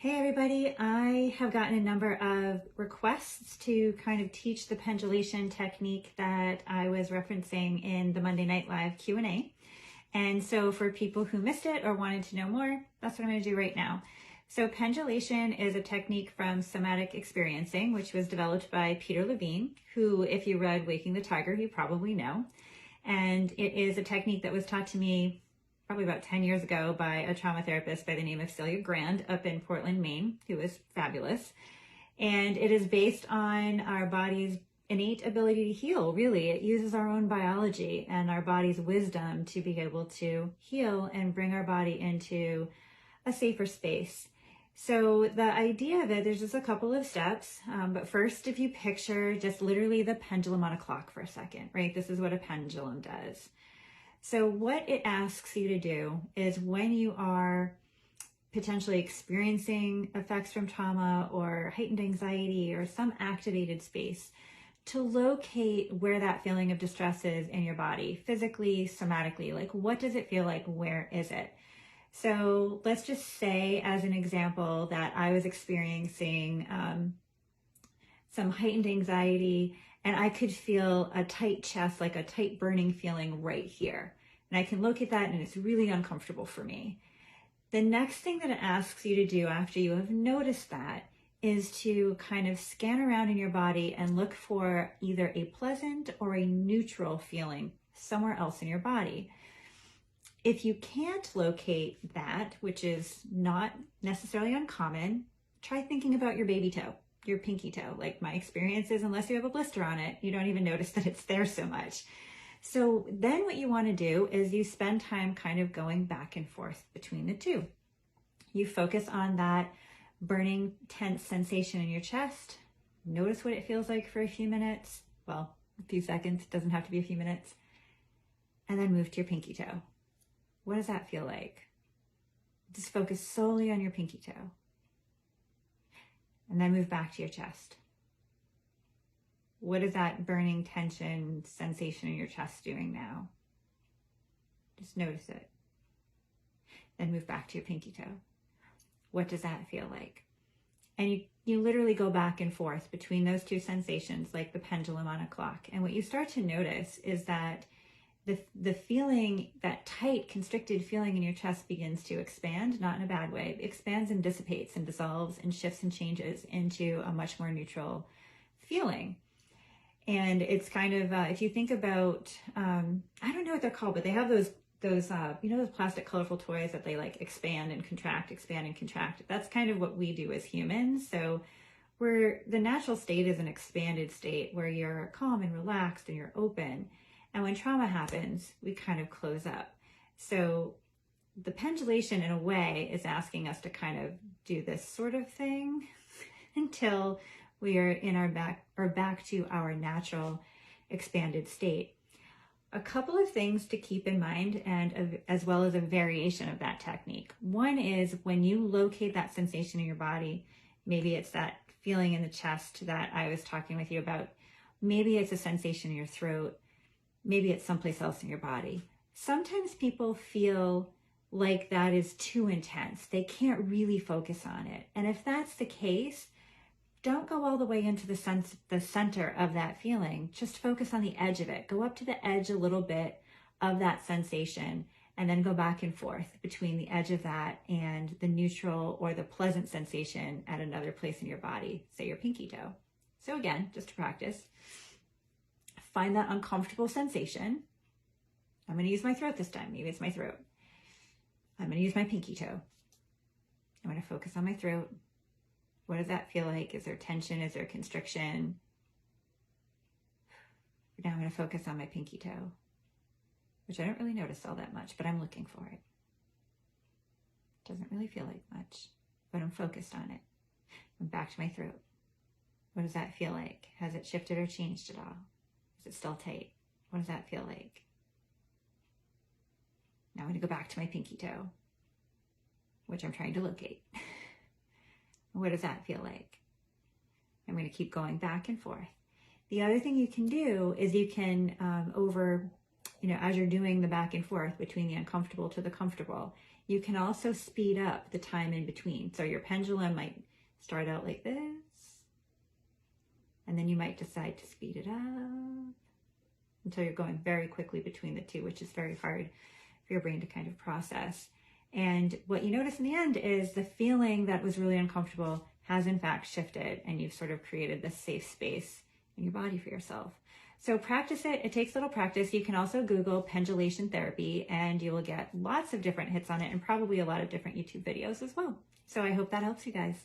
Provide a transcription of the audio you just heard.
Hey everybody, I have gotten a number of requests to kind of teach the pendulation technique that I was referencing in the Monday Night Live Q&A. And so for people who missed it or wanted to know more, that's what I'm going to do right now. So pendulation is a technique from somatic experiencing, which was developed by Peter Levine, who, if you read Waking the Tiger, you probably know. And it is a technique that was taught to me probably about 10 years ago by a trauma therapist by the name of Celia Grand up in Portland, Maine, who was fabulous. And it is based on our body's innate ability to heal, really. It uses our own biology and our body's wisdom to be able to heal and bring our body into a safer space. So the idea of it, there's just a couple of steps. But first, if you picture just literally the pendulum on a clock for a second, right? This is what a pendulum does. So what it asks you to do is when you are potentially experiencing effects from trauma or heightened anxiety or some activated space, to locate where that feeling of distress is in your body, physically, somatically. Like, what does it feel like? Where is it? So let's just say, as an example, that I was experiencing some heightened anxiety, and I could feel a tight chest, like a tight burning feeling right here. And I can locate that, and it's really uncomfortable for me. The next thing that it asks you to do after you have noticed that is to kind of scan around in your body and look for either a pleasant or a neutral feeling somewhere else in your body. If you can't locate that, which is not necessarily uncommon, try thinking about your baby toe, your pinky toe. Like my experience is, unless you have a blister on it, you don't even notice that it's there so much. So then what you want to do is you spend time kind of going back and forth between the two. You focus on that burning, tense sensation in your chest. Notice what it feels like for a few minutes. Well, a few seconds, it doesn't have to be a few minutes. And then move to your pinky toe. What does that feel like? Just focus solely on your pinky toe. And then move back to your chest. What is that burning tension sensation in your chest doing now? Just notice it. Then move back to your pinky toe. What does that feel like? And you literally go back and forth between those two sensations like the pendulum on a clock. And what you start to notice is that the feeling, that tight, constricted feeling in your chest begins to expand, not in a bad way. It expands and dissipates and dissolves and shifts and changes into a much more neutral feeling. And it's kind of, if you think about, I don't know what they're called, but they have those plastic colorful toys that they like expand and contract. That's kind of what we do as humans. So the natural state is an expanded state where you're calm and relaxed and you're open. And when trauma happens, we kind of close up. So the pendulation, in a way, is asking us to kind of do this sort of thing until we are in back to our natural expanded state. A couple of things to keep in mind, and as well as a variation of that technique. One is when you locate that sensation in your body, maybe it's that feeling in the chest that I was talking with you about. Maybe it's a sensation in your throat. Maybe it's someplace else in your body. Sometimes people feel like that is too intense. They can't really focus on it. And if that's the case, don't go all the way into the center of that feeling. Just focus on the edge of it. Go up to the edge a little bit of that sensation and then go back and forth between the edge of that and the neutral or the pleasant sensation at another place in your body, say your pinky toe. So again, just to practice, find that uncomfortable sensation. I'm going to use my throat this time. Maybe it's my throat. I'm going to use my pinky toe. I'm going to focus on my throat. What does that feel like? Is there tension? Is there constriction? Now I'm going to focus on my pinky toe, which I don't really notice all that much, but I'm looking for it. Doesn't really feel like much, but I'm focused on it. I'm back to my throat. What does that feel like? Has it shifted or changed at all? Is it still tight? What does that feel like? Now I'm going to go back to my pinky toe, which I'm trying to locate. What does that feel like? I'm going to keep going back and forth. The other thing you can do is you can, as you're doing the back and forth between the uncomfortable to the comfortable, You can also speed up the time in between. So your pendulum might start out like this, and then you might decide to speed it up until you're going very quickly between the two, which is very hard for your brain to kind of process. And what you notice in the end is the feeling that was really uncomfortable has in fact shifted, and you've sort of created this safe space in your body for yourself. So practice it. It takes a little practice. You can also Google pendulation therapy and you will get lots of different hits on it and probably a lot of different YouTube videos as well. So I hope that helps you guys.